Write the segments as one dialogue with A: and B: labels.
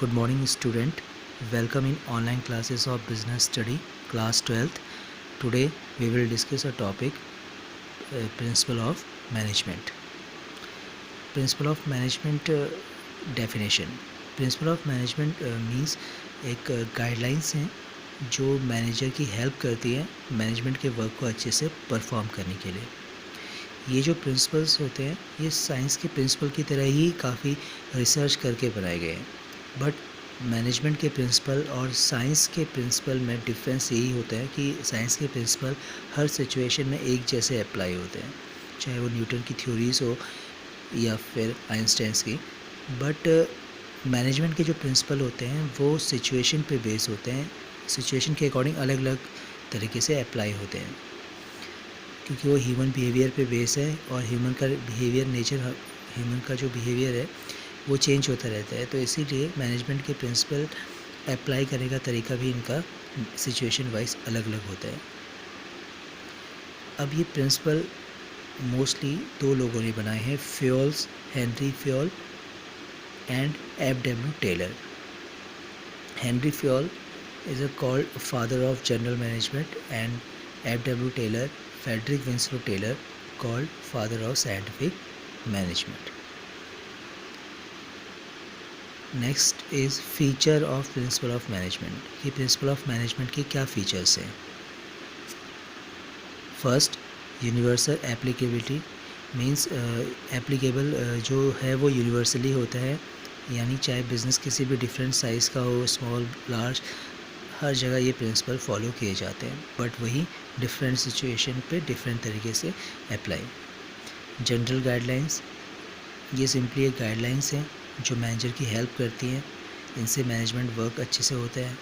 A: Good morning student. Welcome in online classes of business study class 12th. Today we will discuss a topic principle of management. Principle of management definition. Principle of management means एक guidelines हैं जो manager की help करती है management के work को अच्छे से परफॉर्म करने के लिए. ये जो प्रिंसिपल्स होते हैं ये साइंस के प्रिंसिपल की तरह ही काफ़ी रिसर्च करके बनाए गए हैं. बट मैनेजमेंट के प्रिंसिपल और साइंस के प्रिंसिपल में डिफरेंस यही होता है कि साइंस के प्रिंसिपल हर सिचुएशन में एक जैसे अप्लाई होते हैं, चाहे वो न्यूटन की थ्योरीज हो या फिर आइंस्टाइन्स की. बट मैनेजमेंट के जो प्रिंसिपल होते हैं वो सिचुएशन पे बेस होते हैं, सिचुएशन के अकॉर्डिंग अलग अलग तरीके से अप्लाई होते हैं क्योंकि वो ह्यूमन बिहेवियर पे बेस है और ह्यूमन का बिहेवियर ह्यूमन का जो बिहेवियर है वो चेंज होता रहता है. तो इसीलिए मैनेजमेंट के प्रिंसिपल अप्लाई करने का तरीका भी इनका सिचुएशन वाइज अलग अलग होता है. अब ये प्रिंसिपल मोस्टली दो लोगों ने बनाए हैं, Fayol's, Henry Fayol and F.W. Taylor. Henry Fayol is called father of general management and F.W. Taylor, Frederick Winslow Taylor, called father of scientific management. Next is feature of principle of management. ये principle of management के क्या features हैं? First, universal applicability means applicable जो है वो universally होता है, यानी चाहे बिज़नेस किसी भी डिफरेंट साइज़ का हो, स्मॉल, लार्ज, हर जगह ये प्रिंसिपल फॉलो किए जाते हैं. बट वही डिफरेंट सिचुएशन पे डिफरेंट तरीके से अप्लाई. जनरल गाइडलाइंस, ये सिंपली एक गाइडलाइंस हैं जो मैनेजर की हेल्प करती हैं, इनसे मैनेजमेंट वर्क अच्छे से होता है.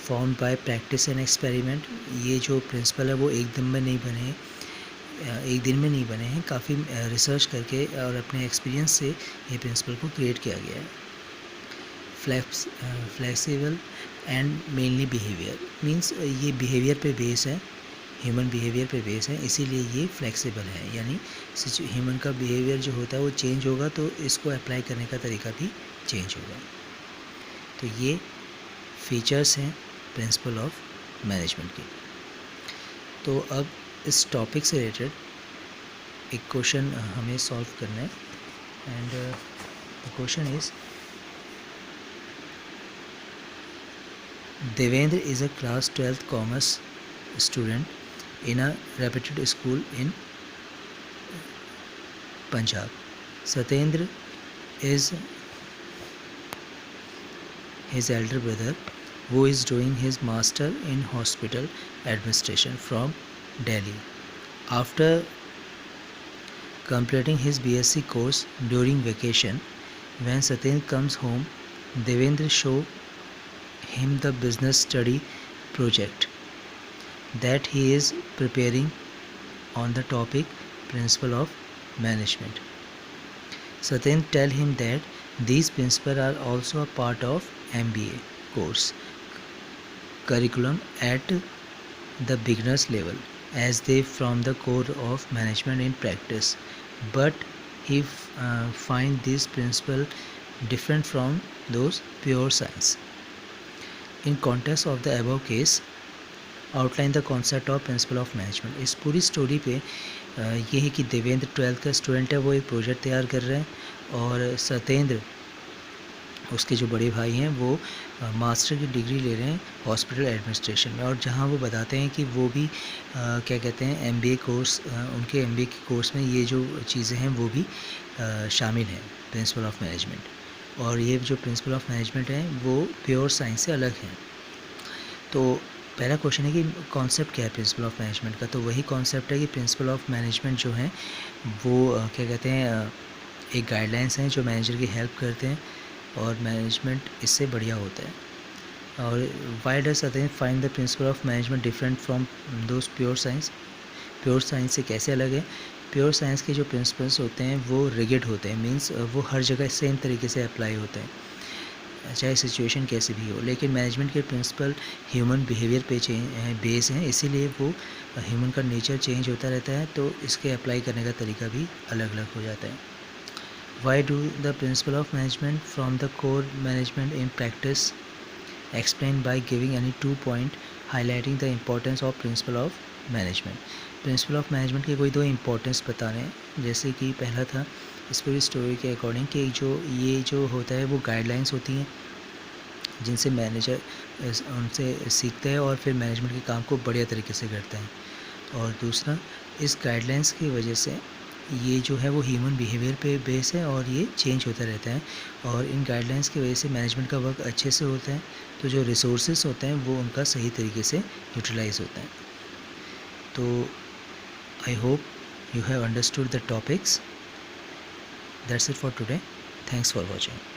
A: Form by practice and experiment, ये जो प्रिंसिपल है वो एक दिन में नहीं बने हैं, काफ़ी रिसर्च करके और अपने एक्सपीरियंस से ये प्रिंसिपल को क्रिएट किया गया है. Flexible and mainly behaviour means ये बिहेवियर पे बेस है, ह्यूमन बिहेवियर पे बेस है, इसीलिए ये फ्लेक्सिबल है, यानी ह्यूमन का बिहेवियर जो होता है वो चेंज होगा तो इसको अप्लाई करने का तरीका भी चेंज होगा. तो ये फीचर्स हैं प्रिंसिपल ऑफ मैनेजमेंट की. तो अब इस टॉपिक से रिलेटेड एक क्वेश्चन हमें सॉल्व करना है and the question is, Devendra is a class 12th commerce student in a reputed school in Punjab. Satyendra is his elder brother who is doing his master in hospital administration from Delhi. After completing his BSc course during vacation, when Satyendra comes home, Devendra shows him the business study project that he is preparing on the topic principle of management. Satyendra tell him that these principles are also a part of MBA course curriculum at the beginners level as they form the core of management in practice, but he find this principle different from those pure science. In context of the above case, outline the concept of principle of management. इस पूरी story पे ये है कि Devendra 12th का student है, वो एक प्रोजेक्ट तैयार कर रहे हैं और सत्येंद्र उसके जो बड़े भाई हैं वो मास्टर की डिग्री ले रहे हैं हॉस्पिटल एडमिनिस्ट्रेशन में, और जहाँ वो बताते हैं कि वो भी क्या कहते हैं MBA कोर्स, उनके MBA के कोर्स में ये जो चीज़ें हैं वो भी शामिल हैं प्रिंसिपल ऑफ मैनेजमेंट. और ये जो प्रिंसिपल ऑफ मैनेजमेंट है वो प्योर साइंस से अलग है. तो पहला क्वेश्चन है कि कॉन्सेप्ट क्या है प्रिंसिपल ऑफ मैनेजमेंट का. तो वही कॉन्सेप्ट है कि प्रिंसिपल ऑफ मैनेजमेंट जो है वो क्या कहते हैं एक गाइडलाइंस हैं जो मैनेजर की हेल्प करते हैं और मैनेजमेंट इससे बढ़िया होता है. और why does Satyendra find the principle of management different from those pure science. Pure science से कैसे अलग है. प्योर साइंस के जो प्रिंसिपल्स होते हैं वो रिगिड होते हैं, मींस वो हर जगह सेम तरीके से अप्लाई होते हैं चाहे सिचुएशन कैसे भी हो. लेकिन मैनेजमेंट के प्रिंसिपल ह्यूमन बिहेवियर पे बेस हैं, इसीलिए वो ह्यूमन का नेचर चेंज होता रहता है तो इसके अप्लाई करने का तरीका भी अलग अलग हो जाता है. Why do the principle of management from the core management in practice? Explain by giving any 2 point highlighting the importance of principle of management. Principle of management के कोई 2 इम्पोर्टेंस बता रहे हैं। जैसे कि पहला था इस पूरी स्टोरी के अकॉर्डिंग कि जो होता है वो गाइडलाइंस होती हैं जिनसे मैनेजर उनसे सीखता है और फिर मैनेजमेंट के काम को बढ़िया तरीके से करता है। और दूसरा, इस गाइडलाइंस की वजह से ये जो है वो ह्यूमन बिहेवियर पे बेस है और ये चेंज होता रहता है और इन गाइडलाइंस की वजह से मैनेजमेंट का वर्क अच्छे से होता है, तो जो रिसोर्सेज होते हैं वो उनका सही तरीके से यूटिलाइज होता है। तो I hope you have understood the topics. That's it for today. Thanks for watching.